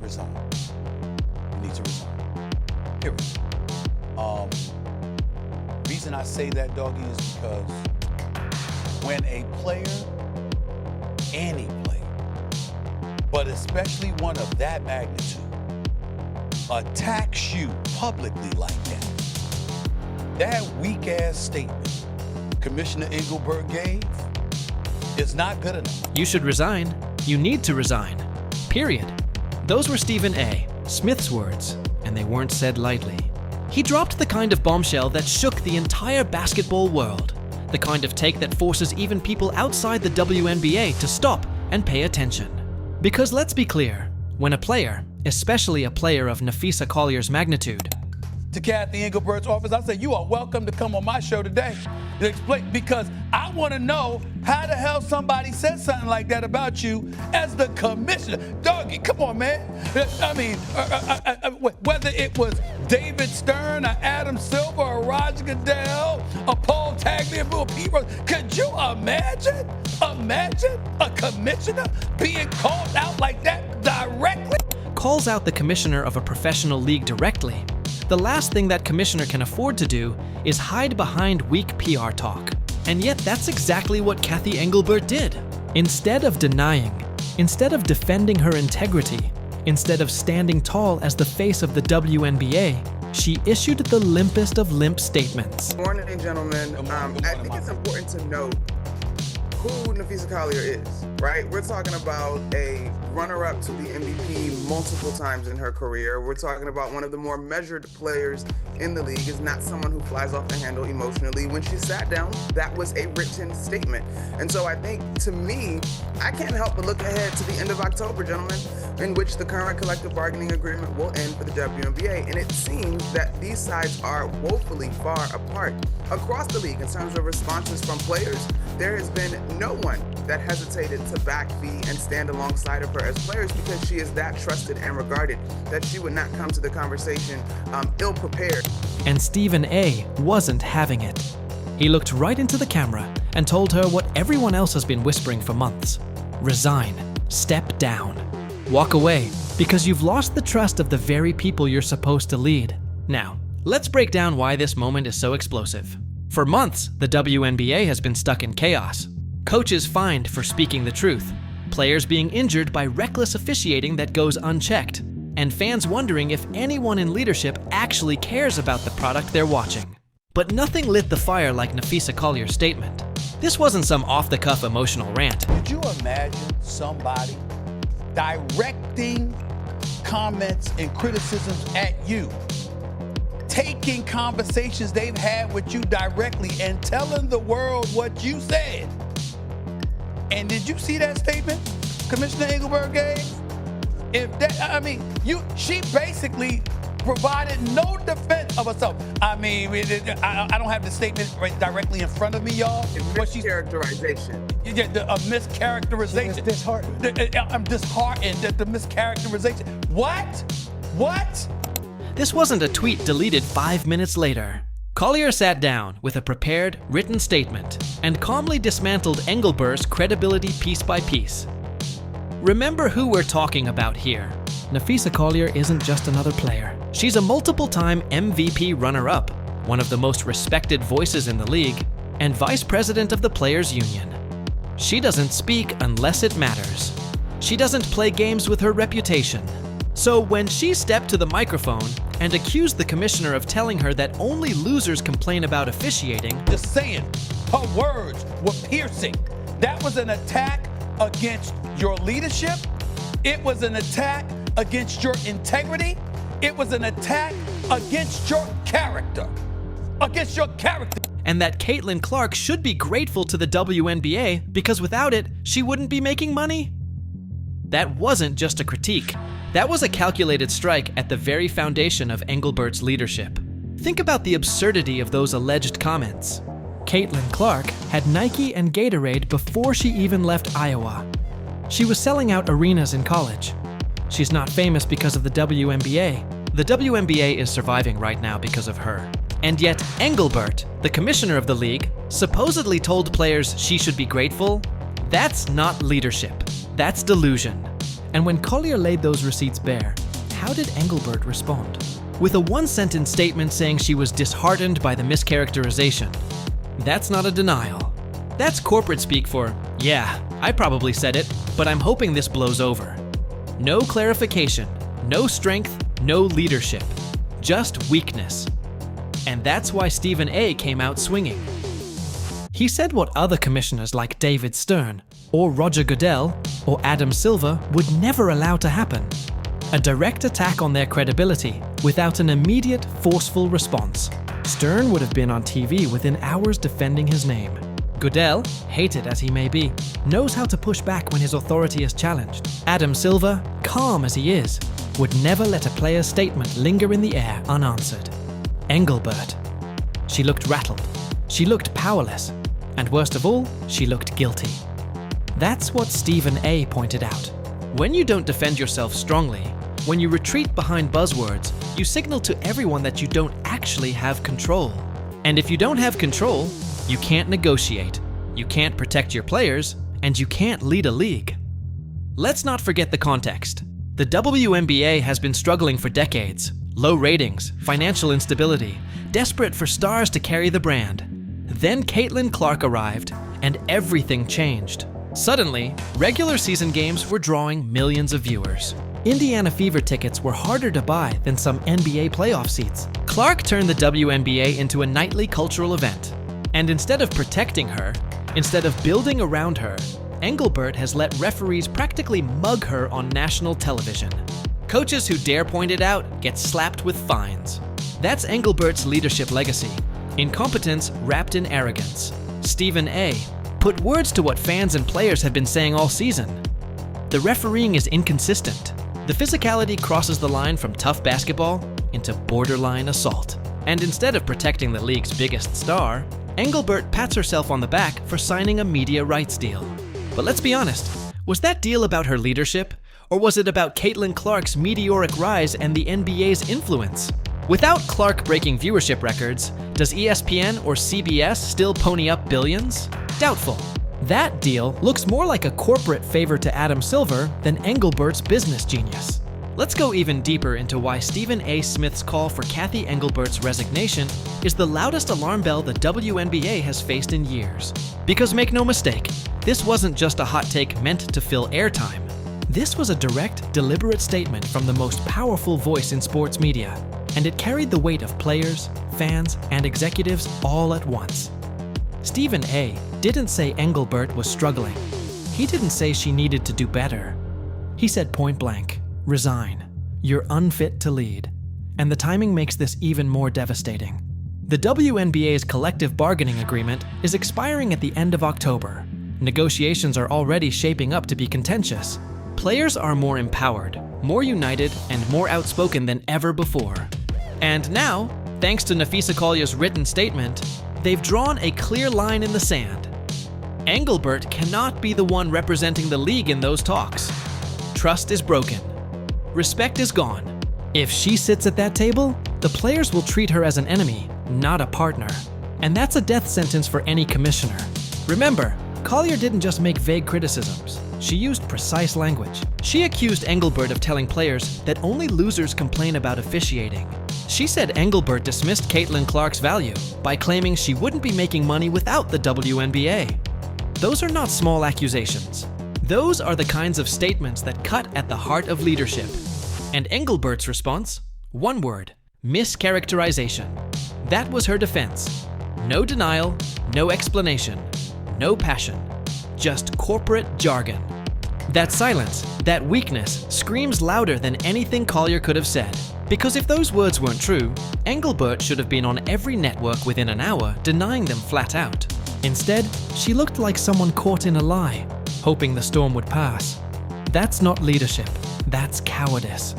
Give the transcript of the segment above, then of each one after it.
resign. You need to resign. Period. Reason I say that, doggy, is because when a player, any player, but especially one of that magnitude, attacks you publicly like that weak-ass statement Commissioner Engelbert gave is not good enough. You should resign. You need to resign. Period. Those were Stephen A. Smith's words, and they weren't said lightly. He dropped the kind of bombshell that shook the entire basketball world, the kind of take that forces even people outside the WNBA to stop and pay attention. Because let's be clear, when a player, especially a player of Napheesa Collier's magnitude, to Cathy Engelbert's office, I said, you are welcome to come on my show today to explain, because I want to know how the hell somebody said something like that about you as the commissioner. Doggy, come on, man. I mean, whether it was David Stern or Adam Silver or Roger Goodell or Paul Tagliabue or Pete Rose, could you imagine a commissioner being called out like that directly? calls out the commissioner of a professional league directly, the last thing that commissioner can afford to do is hide behind weak PR talk. And yet that's exactly what Cathy Engelbert did. Instead of denying, instead of defending her integrity, instead of standing tall as the face of the WNBA, she issued the limpest of limp statements. Good morning, gentlemen. I think it's important to note who Napheesa Collier is, right? We're talking about a runner-up to the MVP multiple times in her career. We're talking about one of the more measured players in the league, is not someone who flies off the handle emotionally. When she sat down, that was a written statement. And so I think, to me, I can't help but look ahead to the end of October, gentlemen, in which the current collective bargaining agreement will end for the WNBA. And it seems that these sides are woefully far apart. Across the league, in terms of responses from players, there has been no one that hesitated to back V and stand alongside of her as players, because she is that trusted and regarded that she would not come to the conversation ill-prepared. And Stephen A. wasn't having it. He looked right into the camera and told her what everyone else has been whispering for months. Resign. Step down. Walk away, because you've lost the trust of the very people you're supposed to lead. Now, let's break down why this moment is so explosive. For months, the WNBA has been stuck in chaos. Coaches fined for speaking the truth, players being injured by reckless officiating that goes unchecked, and fans wondering if anyone in leadership actually cares about the product they're watching. But nothing lit the fire like Napheesa Collier's statement. This wasn't some off-the-cuff emotional rant. Could you imagine somebody directing comments and criticisms at you, taking conversations they've had with you directly and telling the world what you said? And did you see that statement Commissioner Engelbert gave? She basically provided no defense of herself. I don't have the statement right directly in front of me, y'all. Mischaracterization. A mischaracterization. Disheartened. I'm disheartened that the mischaracterization. What? This wasn't a tweet deleted 5 minutes later. Collier sat down with a prepared, written statement and calmly dismantled Engelbert's credibility piece by piece. Remember who we're talking about here. Napheesa Collier isn't just another player. She's a multiple-time MVP runner-up, one of the most respected voices in the league, and vice president of the Players Union. She doesn't speak unless it matters. She doesn't play games with her reputation. So when she stepped to the microphone and accused the commissioner of telling her that only losers complain about officiating, just saying, her words were piercing. That was an attack against your leadership. It was an attack against your integrity. It was an attack against your character. And that Caitlin Clark should be grateful to the WNBA because without it, she wouldn't be making money. That wasn't just a critique. That was a calculated strike at the very foundation of Engelbert's leadership. Think about the absurdity of those alleged comments. Caitlin Clark had Nike and Gatorade before she even left Iowa. She was selling out arenas in college. She's not famous because of the WNBA. The WNBA is surviving right now because of her. And yet Engelbert, the commissioner of the league, supposedly told players she should be grateful. That's not leadership. That's delusion. And when Collier laid those receipts bare, how did Engelbert respond? With a one-sentence statement saying she was disheartened by the mischaracterization. That's not a denial. That's corporate speak for, yeah, I probably said it, but I'm hoping this blows over. No clarification, no strength, no leadership, just weakness. And that's why Stephen A. came out swinging. He said what other commissioners like David Stern, or Roger Goodell, or Adam Silver would never allow to happen. A direct attack on their credibility without an immediate, forceful response. Stern would have been on TV within hours defending his name. Goodell, hated as he may be, knows how to push back when his authority is challenged. Adam Silver, calm as he is, would never let a player's statement linger in the air unanswered. Engelbert. She looked rattled. She looked powerless. And worst of all, she looked guilty. That's what Stephen A. pointed out. When you don't defend yourself strongly, when you retreat behind buzzwords, you signal to everyone that you don't actually have control. And if you don't have control, you can't negotiate, you can't protect your players, and you can't lead a league. Let's not forget the context. The WNBA has been struggling for decades. Low ratings, financial instability, desperate for stars to carry the brand. Then Caitlin Clark arrived, and everything changed. Suddenly, regular season games were drawing millions of viewers. Indiana Fever tickets were harder to buy than some NBA playoff seats. Clark turned the WNBA into a nightly cultural event. And instead of protecting her, instead of building around her, Engelbert has let referees practically mug her on national television. Coaches who dare point it out get slapped with fines. That's Engelbert's leadership legacy. Incompetence wrapped in arrogance. Stephen A. put words to what fans and players have been saying all season. The refereeing is inconsistent. The physicality crosses the line from tough basketball into borderline assault. And instead of protecting the league's biggest star, Engelbert pats herself on the back for signing a media rights deal. But let's be honest, was that deal about her leadership? Or was it about Caitlin Clark's meteoric rise and the NBA's influence? Without Clark breaking viewership records, does ESPN or CBS still pony up billions? Doubtful. That deal looks more like a corporate favor to Adam Silver than Engelbert's business genius. Let's go even deeper into why Stephen A. Smith's call for Cathy Engelbert's resignation is the loudest alarm bell the WNBA has faced in years. Because make no mistake, this wasn't just a hot take meant to fill airtime. This was a direct, deliberate statement from the most powerful voice in sports media, and it carried the weight of players, fans, and executives all at once. Stephen A. didn't say Engelbert was struggling. He didn't say she needed to do better. He said point blank, resign. You're unfit to lead. And the timing makes this even more devastating. The WNBA's collective bargaining agreement is expiring at the end of October. Negotiations are already shaping up to be contentious. Players are more empowered, more united, and more outspoken than ever before. And now, thanks to Nafisa Collier's written statement, they've drawn a clear line in the sand. Engelbert cannot be the one representing the league in those talks. Trust is broken. Respect is gone. If she sits at that table, the players will treat her as an enemy, not a partner. And that's a death sentence for any commissioner. Remember, Collier didn't just make vague criticisms. She used precise language. She accused Engelbert of telling players that only losers complain about officiating. She said Engelbert dismissed Caitlin Clark's value by claiming she wouldn't be making money without the WNBA. Those are not small accusations. Those are the kinds of statements that cut at the heart of leadership. And Engelbert's response? One word: mischaracterization. That was her defense. No denial, no explanation, no passion. Just corporate jargon. That silence, that weakness, screams louder than anything Collier could have said. Because if those words weren't true, Engelbert should have been on every network within an hour denying them flat out. Instead, she looked like someone caught in a lie, hoping the storm would pass. That's not leadership, that's cowardice.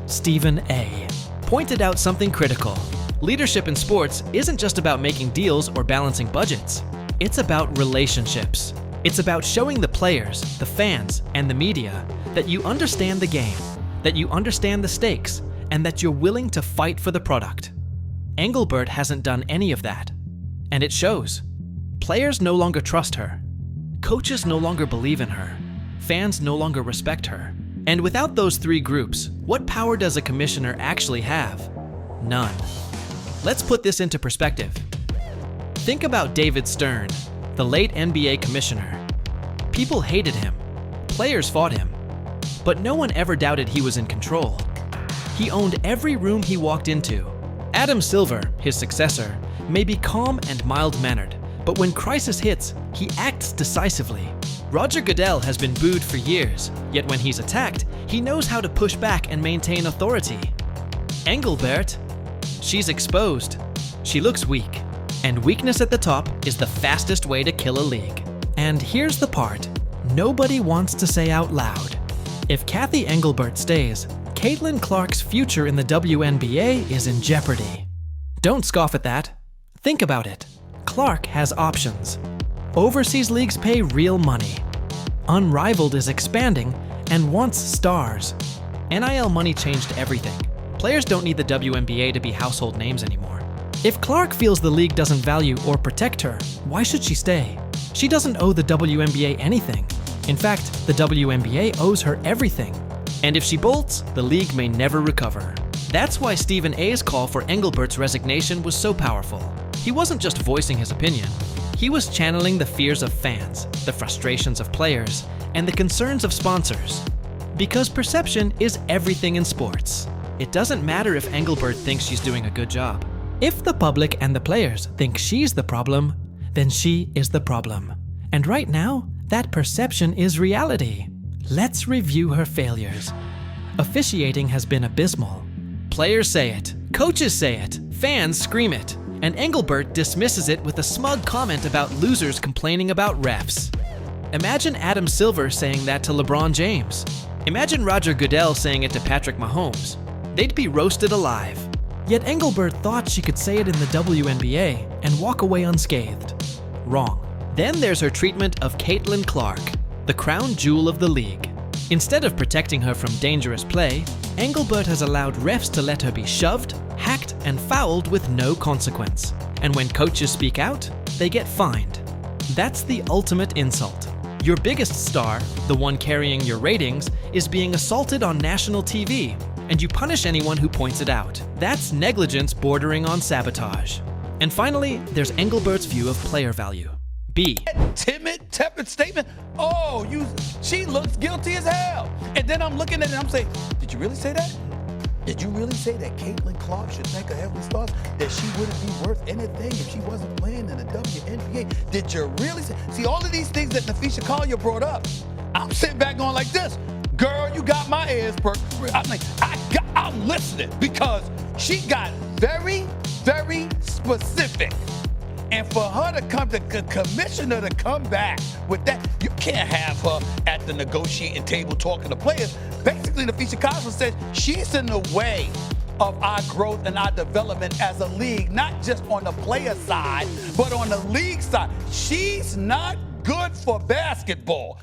Stephen A. pointed out something critical. Leadership in sports isn't just about making deals or balancing budgets. It's about relationships. It's about showing the players, the fans, and the media that you understand the game, that you understand the stakes, and that you're willing to fight for the product. Engelbert hasn't done any of that. And it shows. Players no longer trust her. Coaches no longer believe in her. fans no longer respect her. And without those three groups, what power does a commissioner actually have? None. Let's put this into perspective. Think about David Stern, the late NBA commissioner. People hated him. Players fought him. But no one ever doubted he was in control. He owned every room he walked into. Adam Silver, his successor, may be calm and mild-mannered, but when crisis hits, he acts decisively. Roger Goodell has been booed for years, yet when he's attacked, he knows how to push back and maintain authority. Engelbert, she's exposed. She looks weak. And weakness at the top is the fastest way to kill a league. And here's the part nobody wants to say out loud. If Cathy Engelbert stays, Caitlin Clark's future in the WNBA is in jeopardy. Don't scoff at that. Think about it. Clark has options. Overseas leagues pay real money. Unrivaled is expanding and wants stars. NIL money changed everything. Players don't need the WNBA to be household names anymore. If Clark feels the league doesn't value or protect her, why should she stay? She doesn't owe the WNBA anything. In fact, the WNBA owes her everything. And if she bolts, the league may never recover. That's why Stephen A's call for Engelbert's resignation was so powerful. He wasn't just voicing his opinion. He was channeling the fears of fans, the frustrations of players, and the concerns of sponsors. Because perception is everything in sports. It doesn't matter if Engelbert thinks she's doing a good job. If the public and the players think she's the problem, then she is the problem. And right now, that perception is reality. Let's review her failures. Officiating has been abysmal. Players say it, coaches say it, fans scream it, and Engelbert dismisses it with a smug comment about losers complaining about refs. Imagine Adam Silver saying that to LeBron James. Imagine Roger Goodell saying it to Patrick Mahomes. They'd be roasted alive. Yet Engelbert thought she could say it in the WNBA and walk away unscathed. Wrong. Then there's her treatment of Caitlin Clark, the crown jewel of the league. Instead of protecting her from dangerous play, Engelbert has allowed refs to let her be shoved, hacked, and fouled with no consequence. And when coaches speak out, they get fined. That's the ultimate insult. Your biggest star, the one carrying your ratings, is being assaulted on national TV, and you punish anyone who points it out. That's negligence bordering on sabotage. And finally, there's Engelbert's view of player value. B. Timid, tepid statement. Oh, she looks guilty as hell. And then I'm looking at it and I'm saying, did you really say that? Did you really say that Caitlin Clark should thank her heavenly stars, that she wouldn't be worth anything if she wasn't playing in the WNBA? Did you really say? See, all of these things that Nafisha Collier brought up, I'm sitting back going like this. Girl, you got my ears perked. I'm like, I'm listening because she got very, very specific. And for her to come, the commissioner to come back with that, you can't have her at the negotiating table talking to players. Basically, Nafisha Collier said she's in the way of our growth and our development as a league, not just on the player side, but on the league side. She's not good for basketball.